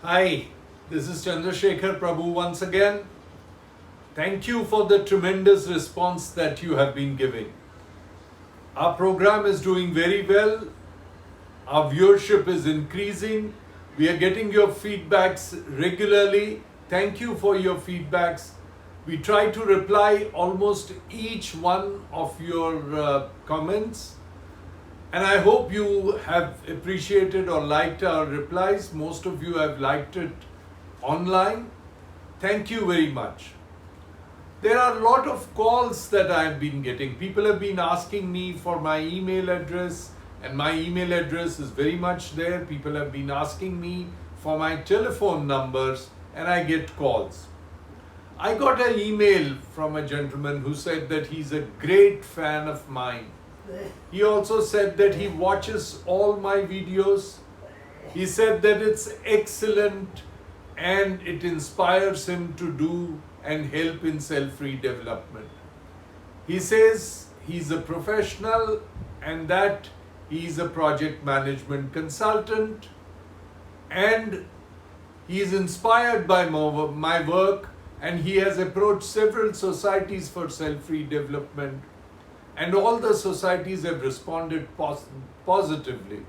Hi, this is Chandrasekhar Prabhu once again. Thank you for the tremendous response that you have been giving. Our program is doing very well. Our viewership is increasing. We are getting your feedbacks regularly. Thank you for your feedbacks. We try to reply almost each one of your comments. And I hope you have appreciated or liked our replies. Most of you have liked it online. Thank you very much. There are a lot of calls that I have been getting. People have been asking me for my email address, and my email address is very much there. People have been asking me for my telephone numbers, and I get calls. I got an email from a gentleman who said that he's a great fan of mine. He also said that he watches all my videos. He said that it's excellent and it inspires him to do and help in self-free development. He says he's a professional and that he's a project management consultant, and he's inspired by my work, and he has approached several societies for self-free development, and all the societies have responded positively.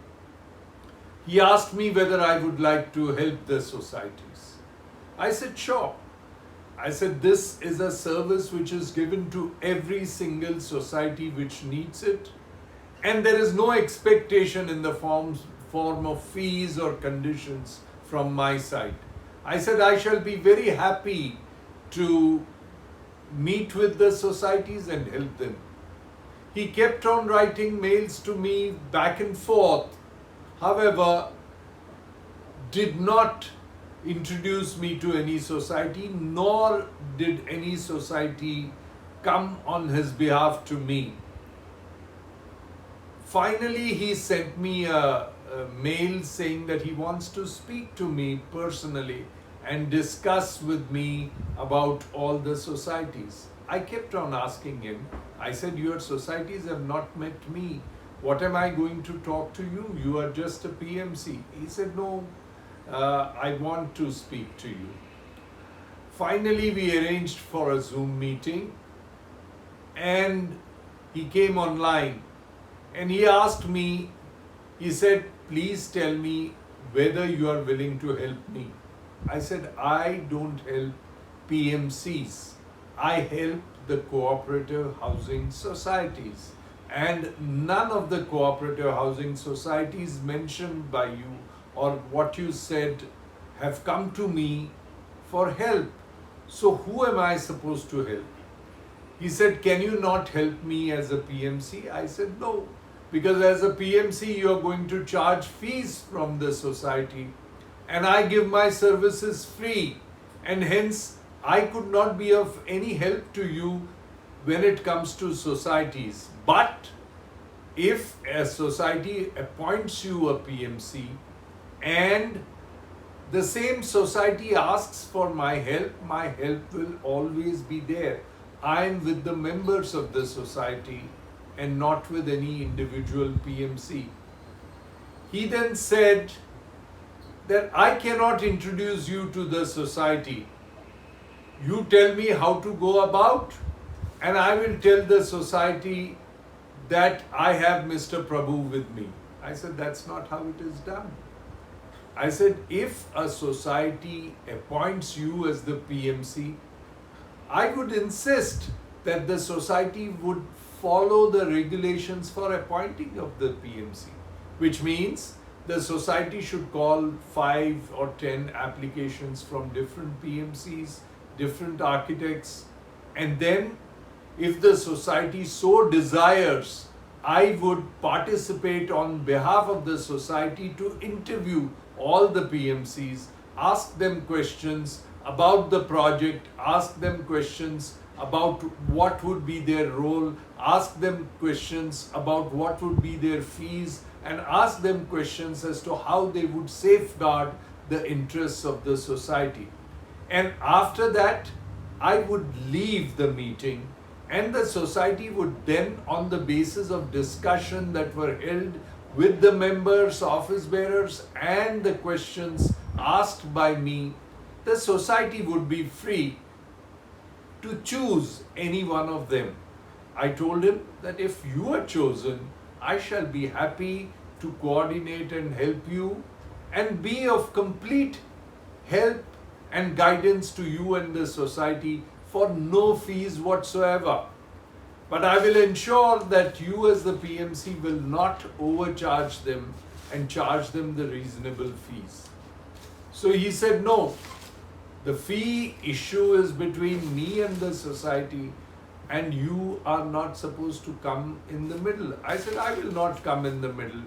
He asked me whether I would like to help the societies. I said, sure. I said, this is a service which is given to every single society which needs it, and there is no expectation in the form of fees or conditions from my side. I said, I shall be very happy to meet with the societies and help them. He kept on writing mails to me back and forth, however, did not introduce me to any society, nor did any society come on his behalf to me. Finally, he sent me a mail saying that he wants to speak to me personally and discuss with me about all the societies. I kept on asking him. I said, your societies have not met me. What am I going to talk to you? You are just a PMC. He said, no, I want to speak to you. Finally, we arranged for a Zoom meeting, and he came online and he asked me, he said, please tell me whether you are willing to help me. I said, I don't help PMCs. I help the cooperative housing societies, and none of the cooperative housing societies mentioned by you or what you said have come to me for help. So who am I supposed to help? He said, can you not help me as a PMC? I said, no, because as a PMC you are going to charge fees from the society, and I give my services free, and hence I could not be of any help to you when it comes to societies. But if a society appoints you a PMC and the same society asks for my help will always be there. I am with the members of the society and not with any individual PMC. He then said that I cannot introduce you to the society. You tell me how to go about, and I will tell the society that I have Mr. Prabhu with me. I said, that's not how it is done. I said, if a society appoints you as the PMC, I would insist that the society would follow the regulations for appointing of the PMC, which means the society should call 5 or 10 applications from different PMCs, different architects, and then if the society so desires, I would participate on behalf of the society to interview all the PMCs, ask them questions about the project, ask them questions about what would be their role, ask them questions about what would be their fees, and ask them questions as to how they would safeguard the interests of the society. And after that, I would leave the meeting, and the society would then, on the basis of discussion that were held with the members, office bearers, and the questions asked by me, the society would be free to choose any one of them. I told him that if you are chosen, I shall be happy to coordinate and help you and be of complete help and guidance to you and the society for no fees whatsoever. But I will ensure that you as the PMC will not overcharge them and charge them the reasonable fees. So he said, no, the fee issue is between me and the society, and you are not supposed to come in the middle. I said, I will not come in the middle,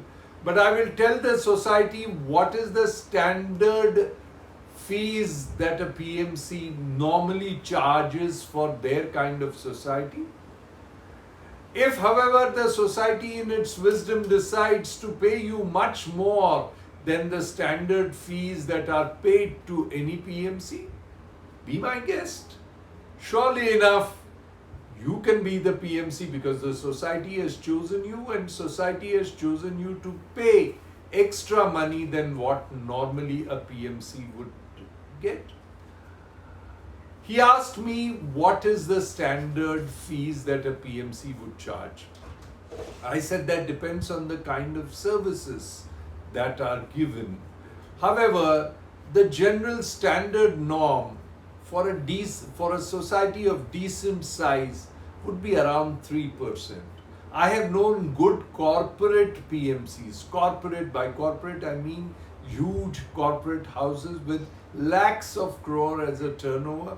but I will tell the society what is the standard fees that a PMC normally charges for their kind of society. If, however, the society in its wisdom decides to pay you much more than the standard fees that are paid to any PMC, be my guest. Surely enough, you can be the PMC because the society has chosen you, and society has chosen you to pay extra money than what normally a PMC would get. He asked me what is the standard fees that a PMC would charge. I said that depends on the kind of services that are given. However, the general standard norm for a society of decent size would be around 3%. I have known good corporate PMCs. Corporate, by corporate I mean huge corporate houses with lakhs of crore as a turnover,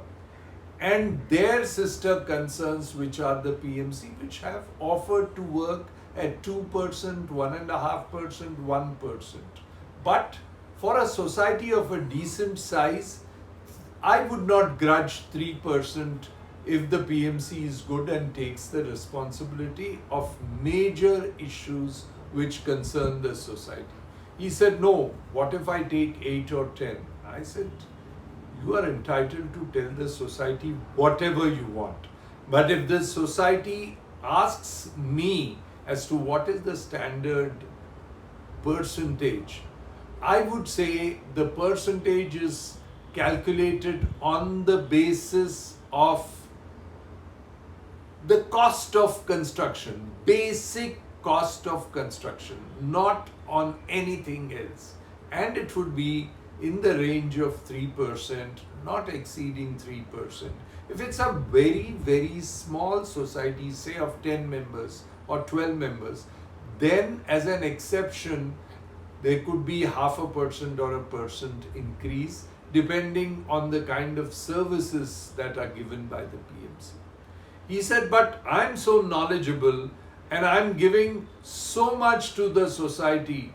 and their sister concerns, which are the PMC, which have offered to work at 2%, 1.5%, 1%. But for a society of a decent size, I would not grudge 3% if the PMC is good and takes the responsibility of major issues which concern the society. He said, no, what if I take 8 or 10? I said, you are entitled to tell the society whatever you want. But if the society asks me as to what is the standard percentage, I would say the percentage is calculated on the basis of the cost of construction, basic cost of construction, not on anything else. And it would be in the range of 3%, not exceeding 3%. If it's a very, very small society, say of 10 members or 12 members, then as an exception, there could be 0.5% or 1% increase depending on the kind of services that are given by the PMC. He said, but I'm so knowledgeable and I'm giving so much to the society.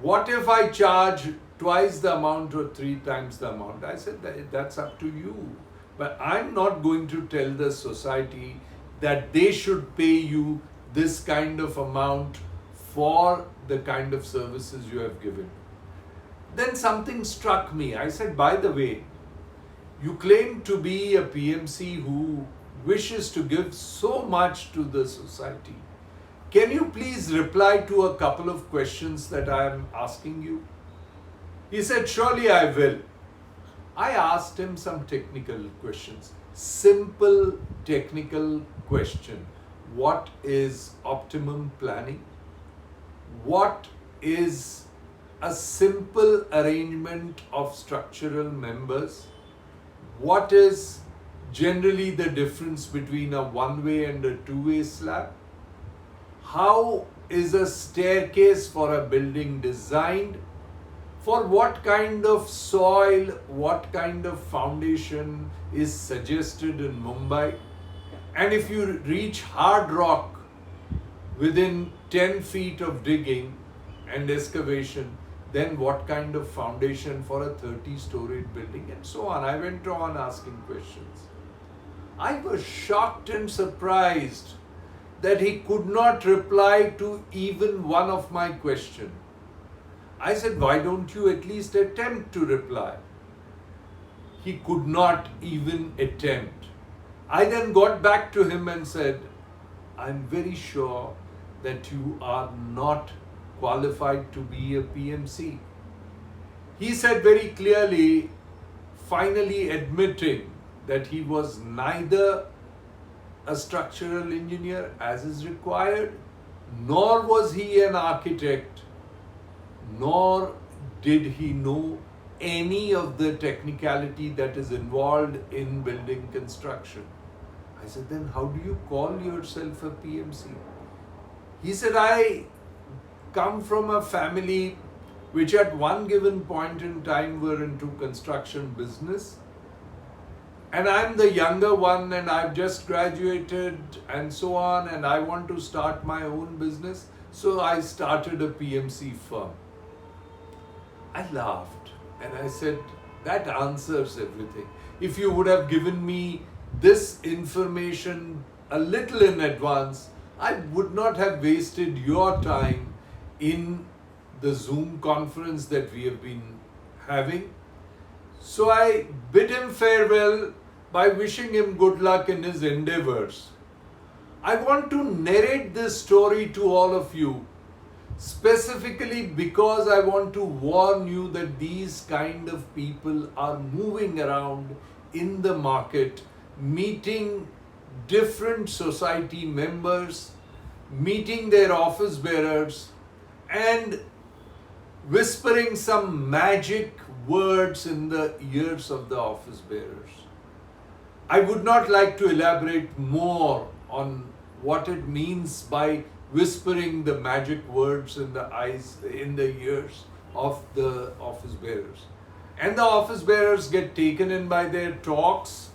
What if I charge twice the amount or 3 times the amount? I said, that's up to you. But I'm not going to tell the society that they should pay you this kind of amount for the kind of services you have given. Then something struck me. I said, by the way, you claim to be a PMC who wishes to give so much to the society. Can you please reply to a couple of questions that I am asking you? He said, surely I will. I asked him some technical questions. Simple technical question. What is optimum planning? What is a simple arrangement of structural members? What is generally the difference between a one-way and a two-way slab? How is a staircase for a building designed? For what kind of soil, what kind of foundation is suggested in Mumbai? And if you reach hard rock within 10 feet of digging and excavation, then what kind of foundation for a 30-storied building, and so on. I went on asking questions. I was shocked and surprised that he could not reply to even one of my questions. I said, why don't you at least attempt to reply? He could not even attempt. I then got back to him and said, I'm very sure that you are not qualified to be a PMC. He said very clearly, finally admitting that he was neither a structural engineer as is required, nor was he an architect, nor did he know any of the technicality that is involved in building construction. I said, then how do you call yourself a PMC? He said, I come from a family which at one given point in time were into construction business. And I'm the younger one and I've just graduated and so on, and I want to start my own business. So I started a PMC firm. I laughed and I said, that answers everything. If you would have given me this information a little in advance, I would not have wasted your time in the Zoom conference that we have been having. So I bid him farewell by wishing him good luck in his endeavors. I want to narrate this story to all of you, specifically because I want to warn you that these kind of people are moving around in the market, meeting different society members, meeting their office bearers, and whispering some magic words in the ears of the office bearers. I would not like to elaborate more on what it means by whispering the magic words in the ears of the office bearers. And the office bearers get taken in by their talks,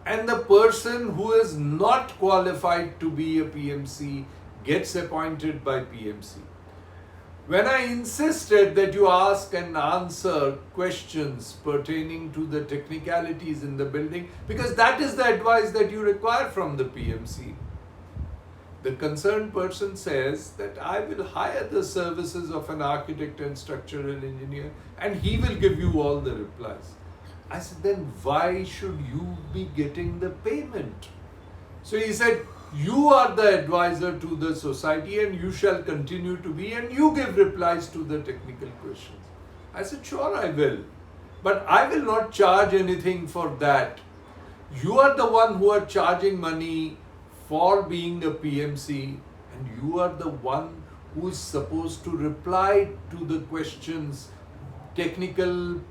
and the person who is not qualified to be a PMC gets appointed by PMC. When I insisted that you ask and answer questions pertaining to the technicalities in the building, because that is the advice that you require from the PMC, the concerned person says that I will hire the services of an architect and structural engineer and he will give you all the replies. I said, then why should you be getting the payment? So he said, you are the advisor to the society and you shall continue to be, and you give replies to the technical questions. I said, sure I will, but I will not charge anything for that. You are the one who are charging money for being a PMC, and you are the one who is supposed to reply to the questions, technical,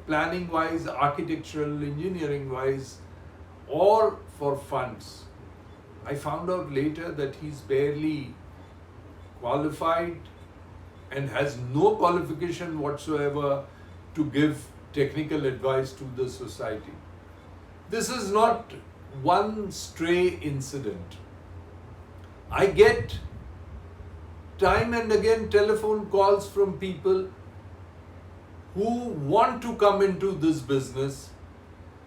planning wise, architectural, engineering wise, or for funds. I found out later that he's barely qualified and has no qualification whatsoever to give technical advice to the society. This is not one stray incident. I get time and again telephone calls from people who want to come into this business.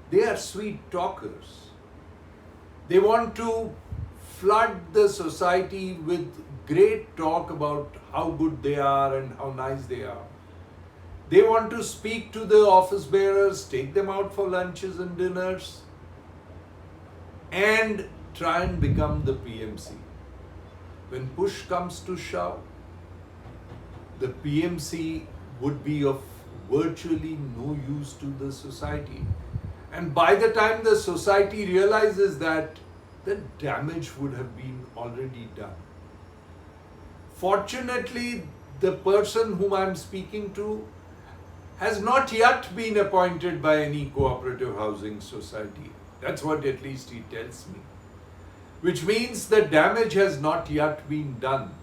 They are sweet talkers. They want to flood the society with great talk about how good they are and how nice they are. They want to speak to the office bearers, take them out for lunches and dinners, and try and become the PMC. When push comes to shove, the PMC would be of virtually no use to the society. And by the time the society realizes that, the damage would have been already done. Fortunately, the person whom I am speaking to has not yet been appointed by any cooperative housing society. That's what at least he tells me. Which means the damage has not yet been done.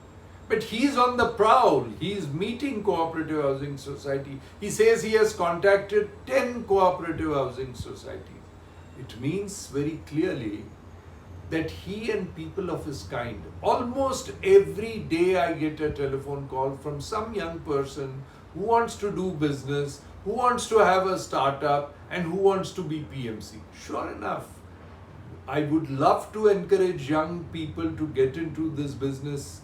But he's on the prowl. He's meeting cooperative housing society. He says he has contacted 10 cooperative housing societies. It means very clearly that he and people of his kind, almost every day I get a telephone call from some young person who wants to do business, who wants to have a startup, and who wants to be PMC. Sure enough, I would love to encourage young people to get into this business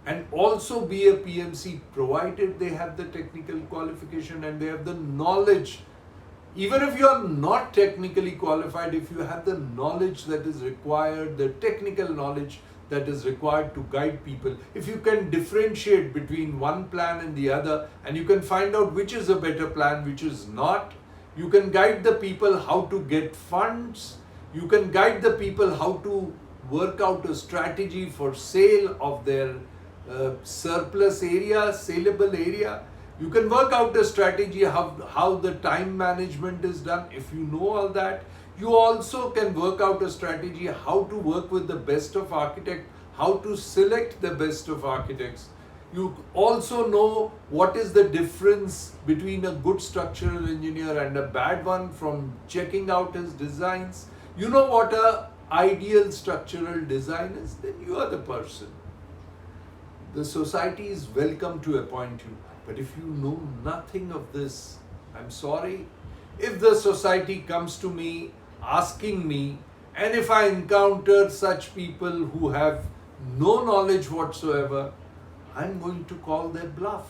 and also be a PMC, provided they have the technical qualification and they have the knowledge. Even if you are not technically qualified, if you have the knowledge that is required, the technical knowledge that is required to guide people. If you can differentiate between one plan and the other, and you can find out which is a better plan, which is not, you can guide the people how to get funds, you can guide the people how to work out a strategy for sale of their surplus area, saleable area. You can work out a strategy how the time management is done. If you know all that, you also can work out a strategy how to work with the best of architects, how to select the best of architects. You also know what is the difference between a good structural engineer and a bad one from checking out his designs. You know what a ideal structural design is, then you are the person. The society is welcome to appoint you. But if you know nothing of this, I'm sorry. If the society comes to me asking me, and if I encounter such people who have no knowledge whatsoever, I'm going to call their bluff.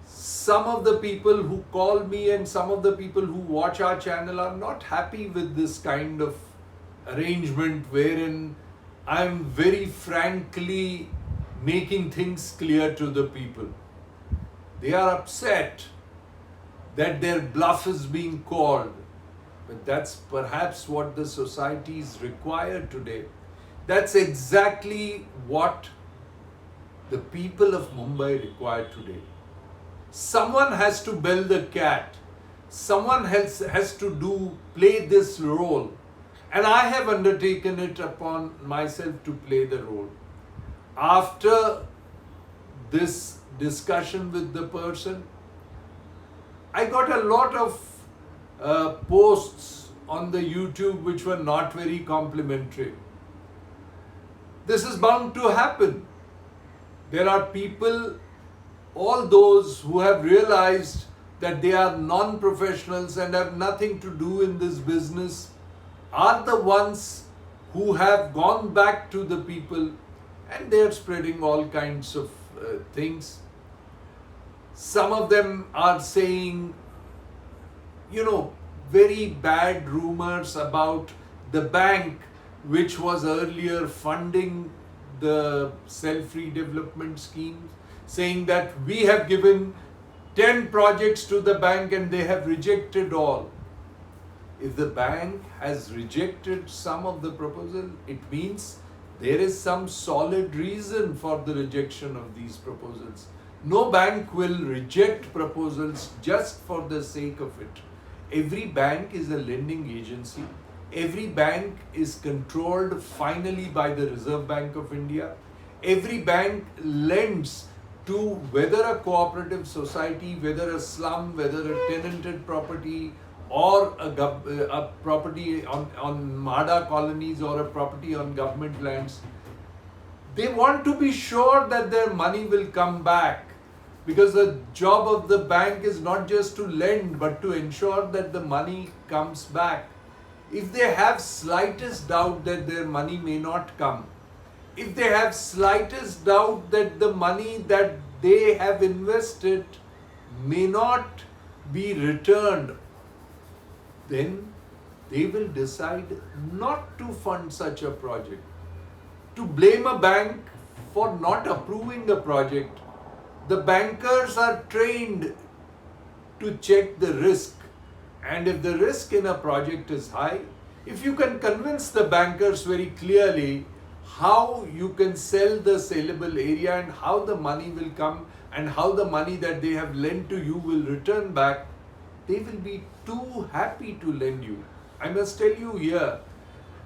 Some of the people who call me and some of the people who watch our channel are not happy with this kind of arrangement wherein I'm very frankly making things clear to the people. They are upset that their bluff is being called. But that's perhaps what the societies require today. That's exactly what the people of Mumbai require today. Someone has to bell the cat. Someone has to play this role. And I have undertaken it upon myself to play the role. After this discussion with the person, I got a lot of posts on the YouTube which were not very complimentary. This is bound to happen. There are people, all those who have realized that they are non-professionals and have nothing to do in this business, are the ones who have gone back to the people and they are spreading all kinds of things. Some of them are saying, very bad rumors about the bank which was earlier funding the self-redevelopment schemes, saying that we have given 10 projects to the bank and they have rejected all. If the bank has rejected some of the proposal, it means there is some solid reason for the rejection of these proposals. No bank will reject proposals just for the sake of it. Every bank is a lending agency. Every bank is controlled finally by the Reserve Bank of India. Every bank lends to whether a cooperative society, whether a slum, whether a tenanted property, or a property on MADA colonies or a property on government lands. They want to be sure that their money will come back, because the job of the bank is not just to lend but to ensure that the money comes back. If they have slightest doubt that their money may not come, if they have slightest doubt that the money that they have invested may not be returned, then they will decide not to fund such a project. To blame a bank for not approving a project, the bankers are trained to check the risk. And if the risk in a project is high, if you can convince the bankers very clearly how you can sell the saleable area and how the money will come and how the money that they have lent to you will return back, they will be too happy to lend you. I must tell you here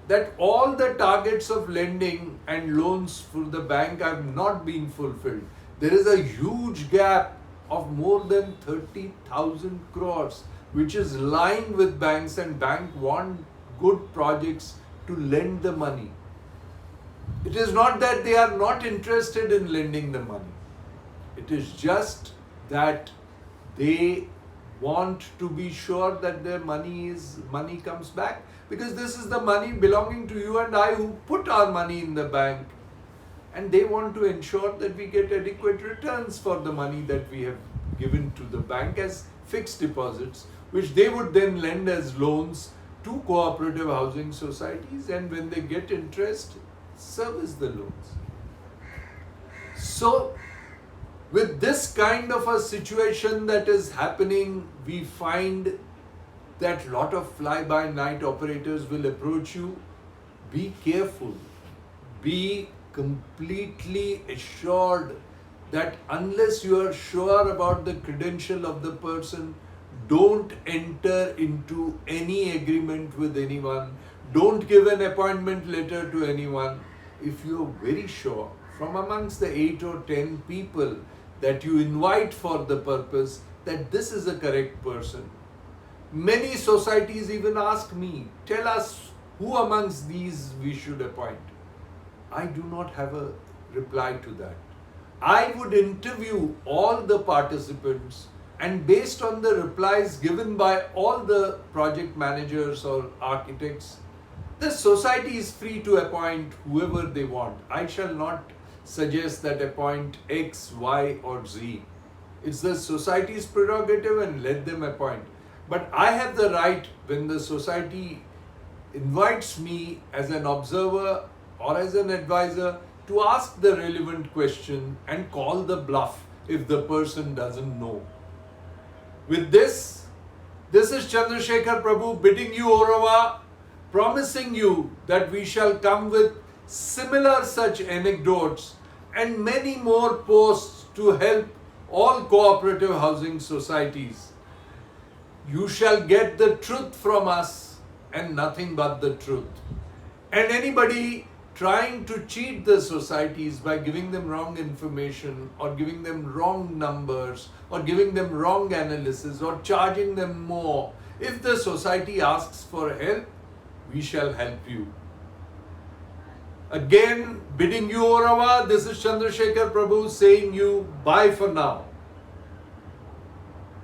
that all the targets of lending and loans for the bank have not been fulfilled. There is a huge gap of more than 30,000 crores which is lying with banks, and banks want good projects to lend the money. It is not that they are not interested in lending the money. It is just that they want to be sure that their money comes back, because this is the money belonging to you and I who put our money in the bank, and they want to ensure that we get adequate returns for the money that we have given to the bank as fixed deposits, which they would then lend as loans to cooperative housing societies, and when they get interest, service the loans. So, with this kind of a situation that is happening, we find that lot of fly-by-night operators will approach you. Be careful. Be completely assured that unless you are sure about the credential of the person, don't enter into any agreement with anyone. Don't give an appointment letter to anyone. If you are very sure from amongst the 8 or 10 people that you invite for the purpose that this is a correct person. Many societies even ask me, tell us who amongst these we should appoint. I do not have a reply to that. I would interview all the participants, and based on the replies given by all the project managers or architects, the society is free to appoint whoever they want. I shall not suggest that appoint X, Y or Z. It's the society's prerogative and let them appoint. But I have the right, when the society invites me as an observer or as an advisor, to ask the relevant question and call the bluff if the person doesn't know. With this is Chandrasekhar Prabhu bidding you au revoir, promising you that we shall come with similar such anecdotes and many more posts to help all cooperative housing societies. You shall get the truth from us and nothing but the truth. And anybody trying to cheat the societies by giving them wrong information or giving them wrong numbers or giving them wrong analysis or charging them more, if the society asks for help, we shall help you. Again, bidding you au revoir, this is Chandrasekhar Prabhu saying you bye for now.